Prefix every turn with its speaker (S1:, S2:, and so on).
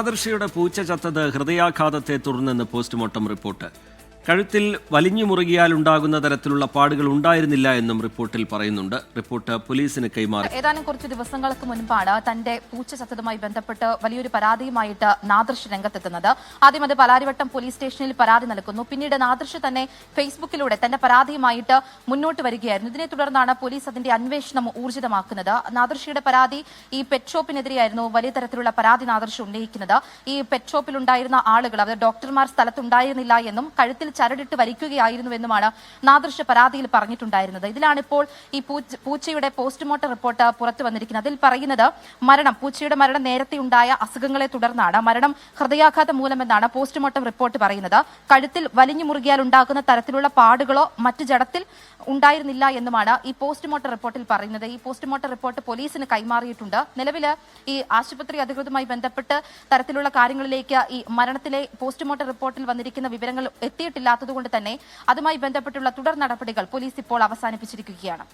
S1: ആദർശയുടെ പൂച്ച ചത്തത് ഹൃദയാഘാതത്തെ തുടർന്നെന്ന് പോസ്റ്റ്മോർട്ടം റിപ്പോർട്ട്. കഴുത്തിൽ വലിഞ്ഞു മുറുകിയാലുണ്ടാകുന്ന തരത്തിലുള്ള പാടുകൾ ഉണ്ടായിരുന്നില്ല എന്നും റിപ്പോർട്ടിൽ പറയുന്നുണ്ട്. റിപ്പോർട്ട് പോലീസിന് കൈമാറി.
S2: ഏതാനും കുറച്ച് ദിവസങ്ങൾക്ക് മുൻപാണ് തന്റെ പൂച്ച ചത്തതുമായി ബന്ധപ്പെട്ട് വലിയൊരു പരാതിയുമായിട്ട് നാദർശ് രംഗത്തെത്തുന്നത്. ആദ്യം അത് പാലാരിവട്ടം പോലീസ് സ്റ്റേഷനിൽ പരാതി നൽകുന്നു. പിന്നീട് നാദർശ് തന്നെ ഫേസ്ബുക്കിലൂടെ തന്റെ പരാതിയുമായിട്ട് മുന്നോട്ട് വരികയായിരുന്നു. ഇതിനെ തുടർന്നാണ് പോലീസ് അതിന്റെ അന്വേഷണം ഊർജിതമാക്കുന്നത്. നാദർശിയുടെ പരാതി ഈ പെറ്റ് ഷോപ്പിനെതിരെയായിരുന്നു. വലിയ തരത്തിലുള്ള പരാതി നാദർശ് ഉന്നയിക്കുന്നത് ഈ പെറ്റ് ഷോപ്പിലുണ്ടായിരുന്ന ആളുകൾ, അത് ഡോക്ടർമാർ സ്ഥലത്തുണ്ടായിരുന്നില്ല എന്നും കഴുത്തിൽ ചരടിട്ട് വലിക്കുകയായിരുന്നുവെന്നുമാണ് നാദർശ് പരാതിയിൽ പറഞ്ഞിട്ടുണ്ടായിരുന്നത്. ഇതിലാണിപ്പോൾ ഈ പൂച്ചയുടെ പോസ്റ്റ്മോർട്ടം റിപ്പോർട്ട് പുറത്തു വന്നിരിക്കുന്നത്. അതിൽ പറയുന്നത് പൂച്ചയുടെ മരണം നേരത്തെ ഉണ്ടായ അസുഖങ്ങളെ തുടർന്നാണ്. മരണം ഹൃദയാഘാതം മൂലമെന്നാണ് പോസ്റ്റ്മോർട്ടം റിപ്പോർട്ട് പറയുന്നത്. കഴുത്തിൽ വലിഞ്ഞു മുറുകിയാൽ ഉണ്ടാകുന്ന തരത്തിലുള്ള പാടുകളോ മറ്റു ജഡത്തിൽ ഉണ്ടായിരുന്നില്ല എന്നുമാണ് ഈ പോസ്റ്റ്മോർട്ടം റിപ്പോർട്ടിൽ പറയുന്നത്. ഈ പോസ്റ്റ്മോർട്ടം റിപ്പോർട്ട് പോലീസിന് കൈമാറിയിട്ടുണ്ട്. നിലവിൽ ഈ ആശുപത്രി അധികൃതരുമായി ബന്ധപ്പെട്ട് തരത്തിലുള്ള കാര്യങ്ങളിലേക്ക് ഈ മരണത്തിലെ പോസ്റ്റ്മോർട്ടം റിപ്പോർട്ടിൽ വന്നിരിക്കുന്ന വിവരങ്ങൾ എത്തിയിട്ടില്ലാത്തതുകൊണ്ട് തന്നെ അതുമായി ബന്ധപ്പെട്ടുള്ള തുടർ നടപടികൾ പോലീസ് ഇപ്പോൾ അവസാനിപ്പിച്ചിരിക്കുകയാണ്.